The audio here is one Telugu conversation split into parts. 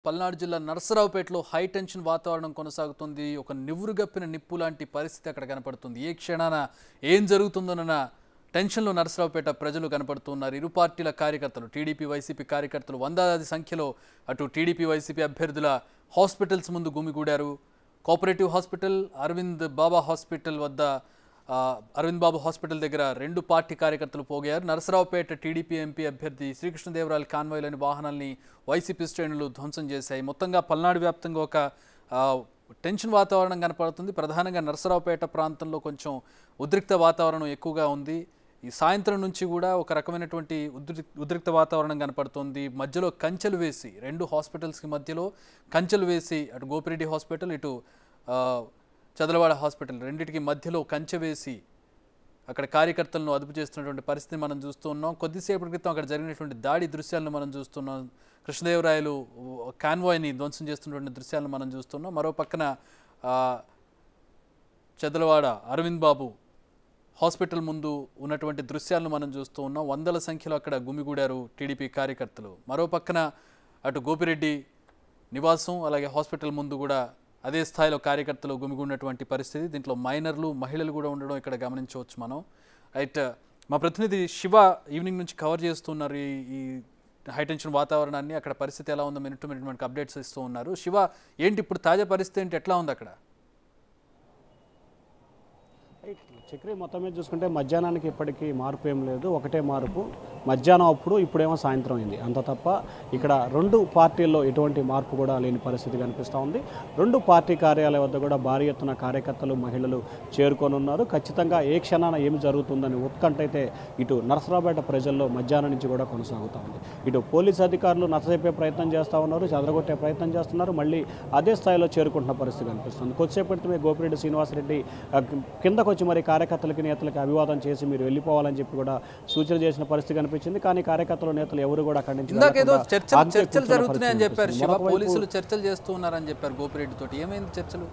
పల్నాడు జిల్లా నర్సరావుపేటలో హై టెన్షన్ వాతావరణం కొనసాగుతుంది. ఒక నివురుగప్పిన నిప్పు లాంటి పరిస్థితి అక్కడ కనపడుతుంది. ఏ క్షణాన ఏం జరుగుతుందోనన్న టెన్షన్లో నర్సరావుపేట ప్రజలు కనపడుతున్నారు. ఇరు పార్టీల కార్యకర్తలు, టీడీపీ వైసీపీ కార్యకర్తలు వందలాది సంఖ్యలో అటు టీడీపీ వైసీపీ అభ్యర్థుల హాస్పిటల్స్ ముందు గుమిగూడారు. కోఆపరేటివ్ హాస్పిటల్, అరవింద్ బాబా హాస్పిటల్ వద్ద అరవింద్ బాబు హాస్పిటల్ దగ్గర రెండు పార్టీ కార్యకర్తలు పోగారు. నర్సరావుపేట టీడీపీ ఎంపీ అభ్యర్థి శ్రీకృష్ణదేవరాయల కాన్వాయ్లోని వాహనాల్ని వైసీపీ శ్రేణులు ధ్వంసం చేశాయి. మొత్తంగా పల్నాడు వ్యాప్తంగా ఒక టెన్షన్ వాతావరణం కనపడుతుంది. ప్రధానంగా నర్సరావుపేట ప్రాంతంలో కొంచెం ఉద్రిక్త వాతావరణం ఎక్కువగా ఉంది. ఈ సాయంత్రం నుంచి కూడా ఒక రకమైనటువంటి ఉద్రిక్త వాతావరణం కనపడుతుంది. మధ్యలో కంచెలు వేసి, రెండు హాస్పిటల్స్కి మధ్యలో కంచెలు వేసి, అటు గోపిరెడ్డి హాస్పిటల్, ఇటు చదలవాడ హాస్పిటల్ రెండింటికి మధ్యలో కంచె వేసి అక్కడ కార్యకర్తలను అదుపు చేస్తున్నటువంటి పరిస్థితిని మనం చూస్తూ ఉన్నాం. కొద్దిసేపటి క్రితం అక్కడ జరిగినటువంటి దాడి దృశ్యాలను మనం చూస్తున్నాం. కృష్ణదేవరాయలు కాన్వాయ్ని ధ్వంసం చేస్తున్నటువంటి దృశ్యాలను మనం చూస్తున్నాం. మరో పక్కన చదలవాడ అరవింద్ బాబు హాస్పిటల్ ముందు ఉన్నటువంటి దృశ్యాలను మనం చూస్తూ ఉన్నాం. వందల సంఖ్యలో అక్కడ గుమిగూడారు టీడీపీ కార్యకర్తలు. మరో పక్కన అటు గోపిరెడ్డి నివాసం అలాగే హాస్పిటల్ ముందు కూడా అదే స్థాయిలో కార్యకర్తలు గుమిగూడినటువంటి పరిస్థితి. దీంట్లో మైనర్లు, మహిళలు కూడా ఉండడం ఇక్కడ గమనించవచ్చు మనం. రైట్, మా ప్రతినిధి శివ ఈవినింగ్ నుంచి కవర్ చేస్తున్నారు ఈ హైటెన్షన్ వాతావరణాన్ని. అక్కడ పరిస్థితి ఎలా ఉందో మినిట్ టు మినిట్ మనకు అప్డేట్స్ ఇస్తూ ఉన్నారు. శివ, ఏంటి ఇప్పుడు తాజా పరిస్థితి ఏంటి, ఎట్లా ఉంది అక్కడ? చక్రి మొత్తం మీద చూసుకుంటే మధ్యాహ్నానికి ఇప్పటికీ మార్పు ఏం లేదు. ఒకటే మార్పు, మధ్యాహ్నం అప్పుడు ఇప్పుడేమో సాయంత్రం అయింది, అంత తప్ప ఇక్కడ రెండు పార్టీల్లో ఎటువంటి మార్పు కూడా లేని పరిస్థితి కనిపిస్తూ ఉంది. రెండు పార్టీ కార్యాలయం వద్ద కూడా భారీ ఎత్తున కార్యకర్తలు, మహిళలు చేరుకొని ఉన్నారు. ఖచ్చితంగా ఏ క్షణాన ఏమి జరుగుతుందని ఉత్కంఠ అయితే ఇటు నర్సరావుపేట ప్రజల్లో మధ్యాహ్నం నుంచి కూడా కొనసాగుతూ ఉంది. ఇటు పోలీసు అధికారులు నచ్చజెప్పే ప్రయత్నం చేస్తూ ఉన్నారు, చెదరగొట్టే ప్రయత్నం చేస్తున్నారు, మళ్ళీ అదే స్థాయిలో చేరుకుంటున్న పరిస్థితి కనిపిస్తుంది. కొద్దిసేపటి గోపిరెడ్డి శ్రీనివాసరెడ్డి కిందకు వచ్చి మరి కార్యకర్తలకి, నేతలకు అభివాదం చేసి మీరు వెళ్ళిపోవాలని చెప్పి కూడా సూచన చేసిన పరిస్థితి కనిపించింది. కానీ కార్యకర్తలు, నేతలు ఎవరు కూడా అక్కడి నుంచి చర్చలు జరుగుతున్నాయని చెప్పారు శివ. పోలీసులు చర్చలు చేస్తూ ఉన్నారని చెప్పారు గోపిరెడ్డి తోటి. ఏమైంది చర్చలు?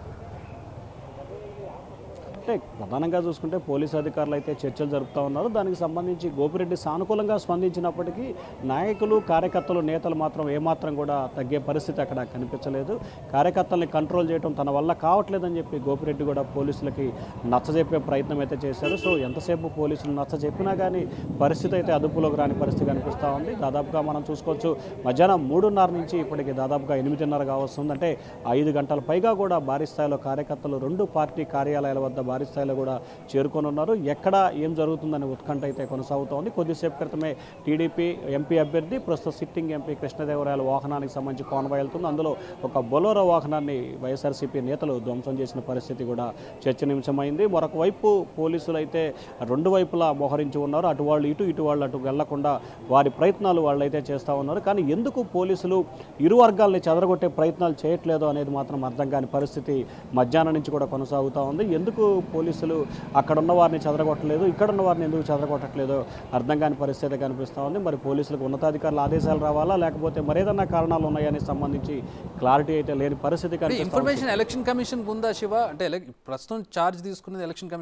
అంటే ప్రధానంగా చూసుకుంటే పోలీసు అధికారులు అయితే చర్చలు జరుపుతూ ఉన్నారు. దానికి సంబంధించి గోపిరెడ్డి సానుకూలంగా స్పందించినప్పటికీ నాయకులు, కార్యకర్తలు, నేతలు మాత్రం ఏమాత్రం కూడా తగ్గే పరిస్థితి అక్కడ కనిపించలేదు. కార్యకర్తల్ని కంట్రోల్ చేయడం తన వల్ల కావట్లేదని చెప్పి గోపిరెడ్డి కూడా పోలీసులకి నచ్చజెప్పే ప్రయత్నం అయితే చేశారు. సో ఎంతసేపు పోలీసులు నచ్చజెప్పినా కానీ పరిస్థితి అయితే అదుపులోకి రాని పరిస్థితి కనిపిస్తూ ఉంది. దాదాపుగా మనం చూసుకోవచ్చు, మధ్యాహ్నం 3:30 నుంచి ఇప్పటికి దాదాపుగా 8:30 కావస్తుంది. అంటే 5 గంటల పైగా కూడా భారీ స్థాయిలో కార్యకర్తలు రెండు పార్టీ కార్యాలయాల వద్ద భారీ స్థాయిలో కూడా చేరుకొని ఉన్నారు. ఎక్కడ ఏం జరుగుతుందని ఉత్కంఠ అయితే కొనసాగుతోంది. కొద్దిసేపు క్రితమే టీడీపీ ఎంపీ అభ్యర్థి, ప్రస్తుత సిట్టింగ్ ఎంపీ కృష్ణదేవరాయల వాహనానికి సంబంధించి కాన్వాయ్ వెళ్తుంది. అందులో ఒక బొలోరో వాహనాన్ని వైఎస్ఆర్సీపీ నేతలు ధ్వంసం చేసిన పరిస్థితి కూడా చర్చనీయాంశమైంది. మరొక వైపు పోలీసులు అయితే రెండు వైపులా మోహరించి ఉన్నారు. అటు వాళ్ళు ఇటు వాళ్ళు అటు వెళ్లకుండా వారి ప్రయత్నాలు వాళ్ళైతే చేస్తూ ఉన్నారు. కానీ ఎందుకు పోలీసులు ఇరు వర్గాల్ని చెదరగొట్టే ప్రయత్నాలు చేయట్లేదో అనేది మాత్రం అర్థం కాని పరిస్థితి మధ్యాహ్నం నుంచి కూడా కొనసాగుతూ ఉంది. ఎందుకు పోలీసులు అక్కడ ఉన్న వారిని చెదరగొట్టలేదు, ఇక్కడ ఉన్న వారిని ఎందుకు చెదరగొట్టట్లేదో అర్థం కాని పరిస్థితి కనిపిస్తూ ఉంది. మరి పోలీసులకు ఉన్నతాధికారుల ఆదేశాలు రావాలా, లేకపోతే మరేదన్నా కారణాలు ఉన్నాయని సంబంధించి క్లారిటీ అయితే లేని పరిస్థితి కనిపిస్తుంది. ఇన్ఫర్మేషన్ ఎలక్షన్ కమిషన్ ఉందా శివ? అంటే ప్రస్తుతం ఛార్జ్ తీసుకునేది ఎలక్షన్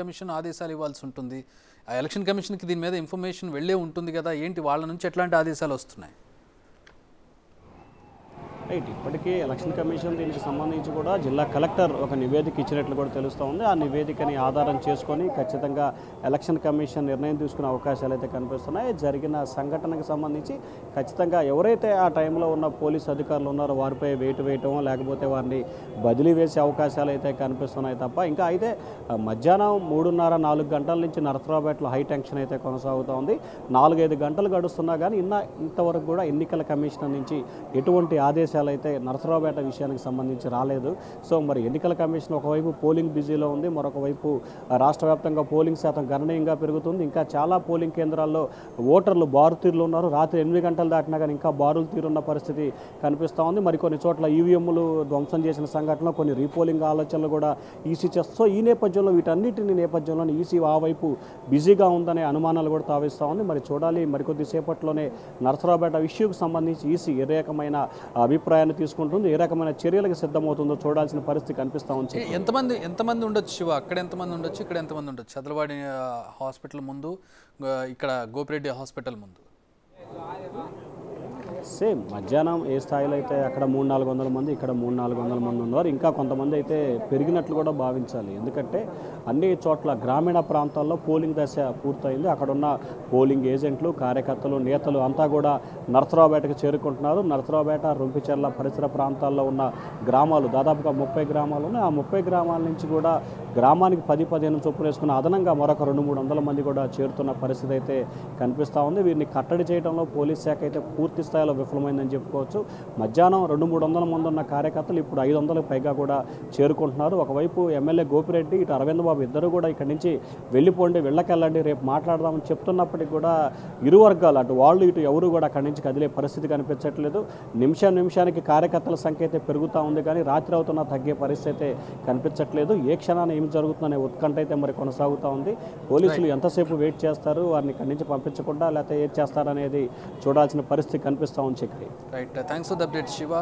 కమిషన్ ఆదేశాలు ఇవ్వాల్సి ఉంటుంది. ఆ ఎలక్షన్ కమిషన్కి దీని మీద ఇన్ఫర్మేషన్ వెళ్ళే ఉంటుంది కదా, ఏంటి వాళ్ళ నుంచి ఎట్లాంటి ఆదేశాలు వస్తున్నాయి? రైట్, ఇప్పటికీ ఎలక్షన్ కమిషన్ దీనికి సంబంధించి కూడా జిల్లా కలెక్టర్ ఒక నివేదిక ఇచ్చినట్లు కూడా తెలుస్తూ ఉంది. ఆ నివేదికని ఆధారం చేసుకొని ఖచ్చితంగా ఎలక్షన్ కమిషన్ నిర్ణయం తీసుకునే అవకాశాలు అయితే కనిపిస్తున్నాయి. జరిగిన సంఘటనకు సంబంధించి ఖచ్చితంగా ఎవరైతే ఆ టైంలో ఉన్న పోలీసు అధికారులు ఉన్నారో వారిపై వేటు వేయటం, లేకపోతే వారిని బదిలీ వేసే అవకాశాలు అయితే కనిపిస్తున్నాయి తప్ప ఇంకా అయితే మధ్యాహ్నం 3:30-4 గంటల నుంచి నర్సరావుపేటలో హై టెన్షన్ అయితే కొనసాగుతూ ఉంది. 4-5 గంటలు గడుస్తున్నా కానీ ఇంతవరకు కూడా ఎన్నికల కమిషన్ నుంచి ఎటువంటి ఆదేశాలు అయితే నర్సరావుపేట విషయానికి సంబంధించి రాలేదు. సో మరి ఎన్నికల కమిషన్ ఒకవైపు పోలింగ్ బిజీలో ఉంది, మరొక వైపు రాష్ట్ర వ్యాప్తంగా పోలింగ్ శాతం గణనీయంగా పెరుగుతుంది. ఇంకా చాలా పోలింగ్ కేంద్రాల్లో ఓటర్లు బారుతీరులు ఉన్నారు. రాత్రి 8 గంటలు దాటినా కానీ ఇంకా బారులు తీరున్న పరిస్థితి కనిపిస్తూ ఉంది. మరికొన్ని చోట్ల ఈవీఎంలు ధ్వంసం చేసిన సంఘటనలో కొన్ని రీపోలింగ్ ఆలోచనలు కూడా ఈసీ చేస్తూ, సో ఈ నేపథ్యంలో వీటన్నిటిని నేపథ్యంలో ఈసీ ఆ వైపు బిజీగా ఉందనే అనుమానాలు కూడా తావిస్తూ ఉంది. మరి చూడాలి, మరికొద్ది సేపట్లోనే నర్సరావుపేట ఇష్యూకి సంబంధించి ఈసీ ఏ రకమైన అభిప్రాయాన్ని తీసుకుంటుంది, ఏ రకమైన చర్యలకు సిద్ధమవుతుందో చూడాల్సిన పరిస్థితి కనిపిస్తూ ఉంది. ఎంతమంది ఉండొచ్చు శివ? అక్కడ ఎంతమంది ఉండొచ్చు, ఇక్కడ ఎంతమంది ఉండొచ్చు? చదలవాడి హాస్పిటల్ ముందు, ఇక్కడ గోపిరెడ్డి హాస్పిటల్ ముందు సేమ్ మధ్యాహ్నం ఏ స్థాయిలో అయితే అక్కడ 300-400 మంది, ఇక్కడ 300-400 మంది ఉన్నారు. ఇంకా కొంతమంది అయితే పెరిగినట్లు కూడా భావించాలి. ఎందుకంటే అన్ని చోట్ల గ్రామీణ ప్రాంతాల్లో పోలింగ్ దశ పూర్తయింది. అక్కడున్న పోలింగ్ ఏజెంట్లు, కార్యకర్తలు, నేతలు అంతా కూడా నరసరావుపేటకు చేరుకుంటున్నారు. నరసరావుపేట, రొంపిచెర్ల పరిసర ప్రాంతాల్లో ఉన్న గ్రామాలు దాదాపుగా 30 గ్రామాలు ఉన్నాయి. ఆ 30 గ్రామాల నుంచి కూడా గ్రామానికి 10-15 చొప్పున వేసుకున్న అదనంగా మరొక 200-300 మంది కూడా చేరుతున్న పరిస్థితి అయితే కనిపిస్తూ ఉంది. వీరిని కట్టడి చేయడంలో పోలీస్ శాఖ అయితే పూర్తి స్థాయిలో విఫలమైందని చెప్పుకోవచ్చు. మధ్యాహ్నం 200-300 మంది ఉన్న కార్యకర్తలు ఇప్పుడు 500కు పైగా కూడా చేరుకుంటున్నారు. ఒకవైపు ఎమ్మెల్యే గోపిరెడ్డి, ఇటు అరవింద్ బాబు ఇద్దరు కూడా ఇక్కడి నుంచి వెళ్ళిపోండి, వెళ్ళకెళ్ళండి, రేపు మాట్లాడదామని చెప్తున్నప్పటికీ కూడా ఇరు వర్గాలు అటు వాళ్ళు ఇటు ఎవరు కూడా అక్కడి నుంచి కదిలే పరిస్థితి కనిపించట్లేదు. నిమిషానికి కార్యకర్తల సంఖ్య అయితే పెరుగుతూ ఉంది, కానీ రాత్రి అవుతున్నా తగ్గే పరిస్థితి అయితే కనిపించట్లేదు. ఏ క్షణాన్ని ఏమి జరుగుతుందనే ఉత్కంఠ అయితే మరి కొనసాగుతూ ఉంది. పోలీసులు ఎంతసేపు వెయిట్ చేస్తారు, వారిని ఇక్కడి నుంచి పంపించకుండా లేకపోతే ఏం చేస్తారనేది చూడాల్సిన పరిస్థితి కనిపిస్తూ ఉంది. Right, thanks for the update Shiva.